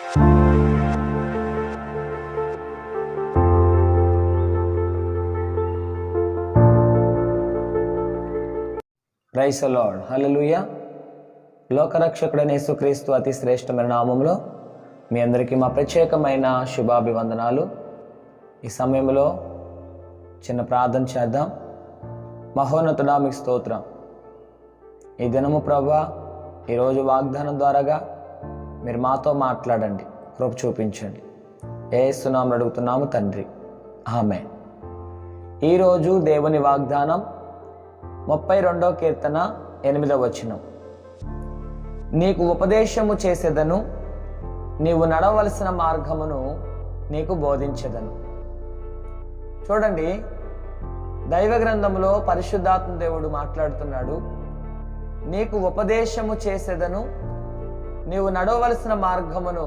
Praise the lord. Hallelujah. లోకరక్షకుడైన యేసుక్రీస్తు అతి శ్రేష్టమైన నామములో మీ అందరికీ మా ప్రత్యేకమైన శుభాభివందనాలు. ఈ సమయంలో చిన్న ప్రార్థన చేద్దాం. మహోన్నతుడా మీకు స్తోత్రం. ఈ దినము ప్రభువా, ఈరోజు వాగ్దానం ద్వారాగా మీరు మాతో మాట్లాడండి, కృప చూపించండి. యేసు నామములో అడుగుతున్నాము తండ్రి, ఆమేన్. ఈరోజు దేవుని వాగ్దానం 32వ కీర్తన 8వ వచనం. నీకు ఉపదేశము చేసేదను, నీవు నడవలసిన మార్గమును నీకు బోధించెదను. చూడండి, దైవ గ్రంథంలో పరిశుద్ధాత్మ దేవుడు మాట్లాడుతున్నాడు. నీకు ఉపదేశము చేసేదను, నీవు నడవలసిన మార్గమును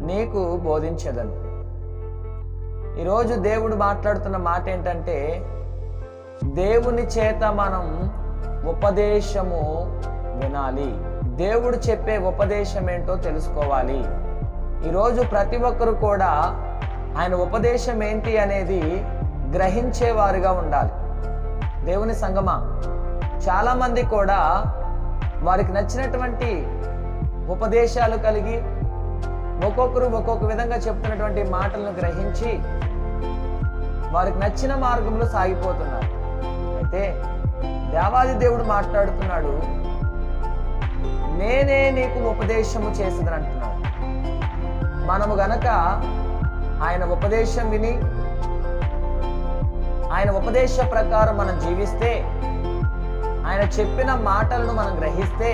నీకు బోధించెదను. ఈరోజు దేవుడు మాట్లాడుతున్న మాట ఏంటంటే, దేవుని చేత మనం ఉపదేశము వినాలి. దేవుడు చెప్పే ఉపదేశం ఏంటో తెలుసుకోవాలి. ఈరోజు ప్రతి ఒక్కరు కూడా ఆయన ఉపదేశం ఏంటి అనేది గ్రహించేవారుగా ఉండాలి. దేవుని సంగమా, చాలామంది కూడా వారికి నచ్చినటువంటి ఉపదేశాలు కలిగి ఒక్కొక్కరు ఒక్కొక్క విధంగా చెప్తున్నటువంటి మాటలను గ్రహించి వారికి నచ్చిన మార్గంలో సాగిపోతున్నారు. అయితే దేవాది దేవుడు మాట్లాడుతున్నాడు, నేనే నీకు ఉపదేశము చేసేదని అంటున్నాడు. మనము గనక ఆయన ఉపదేశం విని ఆయన ఉపదేశ ప్రకారం మనం జీవిస్తే, ఆయన చెప్పిన మాటలను మనం గ్రహిస్తే,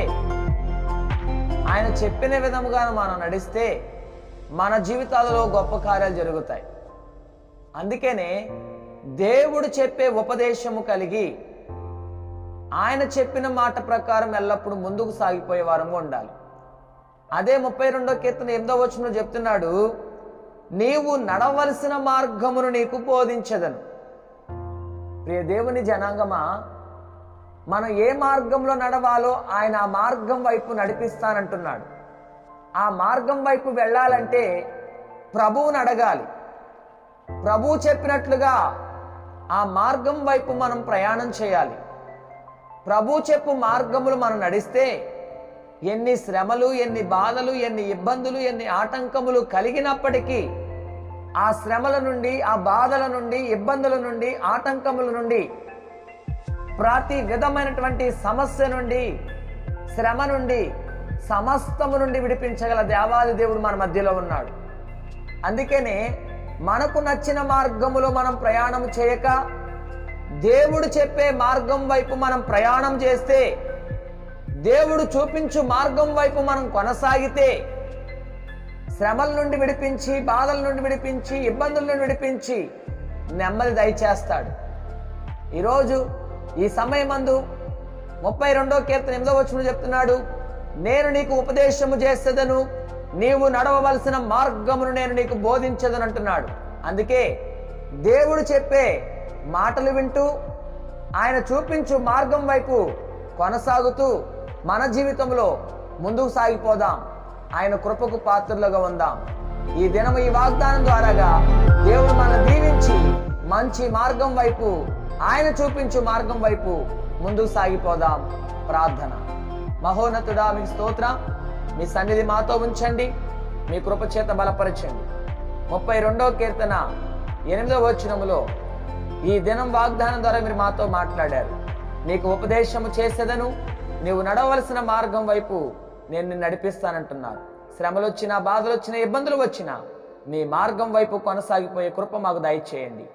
ఆయన చెప్పిన విధముగా మనం నడిస్తే మన జీవితాలలో గొప్ప కార్యాలు జరుగుతాయి. అందుకనే దేవుడు చెప్పే ఉపదేశము కలిగి ఆయన చెప్పిన మాట ప్రకారం ఎల్లప్పుడూ ముందుకు సాగిపోయే వారంగా ఉండాలి. అదే 32వ కీర్తన 8వ వచనంలో చెప్తున్నాడు, నీవు నడవలసిన మార్గమును నీకు బోధించెదను. ప్రియ దేవుని జనాంగమా, మనం ఏ మార్గంలో నడవాలో ఆయన ఆ మార్గం వైపు నడిపిస్తానంటున్నాడు. ఆ మార్గం వైపు వెళ్ళాలంటే ప్రభువుని అడగాలి. ప్రభువు చెప్పినట్లుగా ఆ మార్గం వైపు మనం ప్రయాణం చేయాలి. ప్రభు చెప్పు మార్గములు మనం నడిస్తే ఎన్ని శ్రమలు, ఎన్ని బాధలు, ఎన్ని ఇబ్బందులు, ఎన్ని ఆటంకములు కలిగినప్పటికీ ఆ శ్రమల నుండి, ఆ బాధల నుండి, ఇబ్బందుల నుండి, ఆటంకముల నుండి, ప్రతి విధమైనటువంటి సమస్య నుండి, శ్రమ నుండి, సమస్తము నుండి విడిపించగల దేవాది దేవుడు మన మధ్యలో ఉన్నాడు. అందుకనే మనకు నచ్చిన మార్గములో మనం ప్రయాణం చేయక దేవుడు చెప్పే మార్గం వైపు మనం ప్రయాణం చేస్తే, దేవుడు చూపించు మార్గం వైపు మనం కొనసాగితే శ్రమల నుండి విడిపించి, బాధల నుండి విడిపించి, ఇబ్బందుల నుండి విడిపించి నెమ్మది దయచేస్తాడు. ఈరోజు ఈ సమయమందు 32వ కీర్తన 8వ వచనం చెప్తున్నాడు, నేను నీకు ఉపదేశము చేసేదను, నీవు నడవవలసిన మార్గమును నేను నీకు బోధించదను అంటున్నాడు. అందుకే దేవుడు చెప్పే మాటలు వింటూ ఆయన చూపించు మార్గం వైపు కొనసాగుతూ మన జీవితంలో ముందుకు సాగిపోదాం. ఆయన కృపకు పాత్రలుగా ఉందాం. ఈ దినము ఈ వాగ్దానం ద్వారాగా దేవుడు మనం దీవించి మంచి మార్గం వైపు, ఆయన చూపించు మార్గం వైపు ముందుకు సాగిపోదాం. ప్రార్థన. మహోన్నతుడా మీకు స్తోత్రం. మీ సన్నిధి మాతో ఉంచండి, మీ కృప చేత బలపరచండి. 32వ కీర్తన 8వ వచనములో ఈ దినం వాగ్దానం ద్వారా మీరు మాతో మాట్లాడారు. నీకు ఉపదేశము చేసేదను, నీవు నడవలసిన మార్గం వైపు నేను నిన్ను నడిపిస్తానంటున్నారు. శ్రమలు వచ్చినా, బాధలు వచ్చినా, ఇబ్బందులు వచ్చినా మీ మార్గం వైపు కొనసాగిపోయే కృప మాకు దయచేయండి.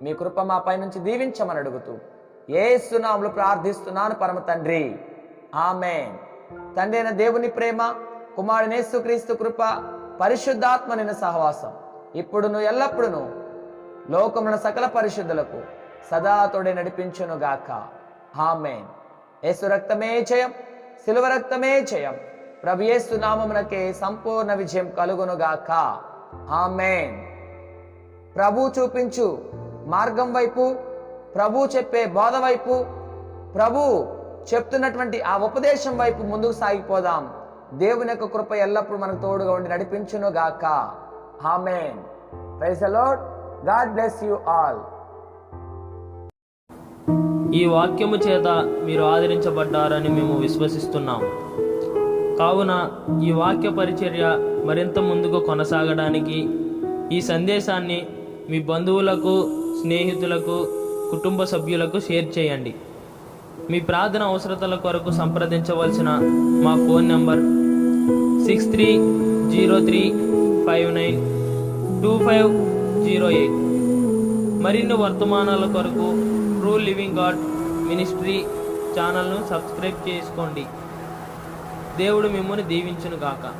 మీ కృప మా పై నుంచి దీవించమని అడుగుతూ యేసు నామములో ప్రార్థిస్తున్నాను పరమ తండ్రి, ఆమేన్. తండ్రి అయిన దేవుని ప్రేమ, కుమారుని యేసుక్రీస్తు కృప, పరిశుద్ధాత్మ నిన్న సహవాసం ఇప్పుడును ఎల్లప్పుడును లోకమున సకల పరిశుద్ధులకు సదా తోడే నడిపించును గాక. ఆమేన్. యేసు రక్తమే జయం, శిలువ రక్తమే జయం. ప్రభు యేసు నామమునకే సంపూర్ణ విజయం కలుగును గాక. ఆమేన్. ప్రభు చూపించు మార్గం వైపు, ప్రభు చెప్పే బోధ వైపు, ప్రభు చెప్తున్నటువంటి ఆ ఉపదేశం వైపు ముందుకు సాగిపోదాం. దేవుని యొక్క కృప ఎల్లప్పుడూ మనకు తోడుగా ఉండి నడిపించును గాక. Amen. Praise the lord. God bless you all. ఈ వాక్యము చేత మీరు ఆదరించబడ్డారని మేము విశ్వసిస్తున్నాము. కావున ఈ వాక్య పరిచర్య మరింత ముందుకు కొనసాగడానికి ఈ సందేశాన్ని మీ బంధువులకు, స్నేహితులకు, కుటుంబ సభ్యులకు షేర్ చేయండి. మీ ప్రార్థన అవసరతల కొరకు సంప్రదించవలసిన మా ఫోన్ నంబర్ 6303592508. మరిన్ని వర్తమానాల కొరకు ట్రూ లివింగ్ గాడ్ మినిస్ట్రీ ఛానల్ను సబ్స్క్రైబ్ చేసుకోండి. దేవుడు మిమ్మల్ని దీవించును గాక.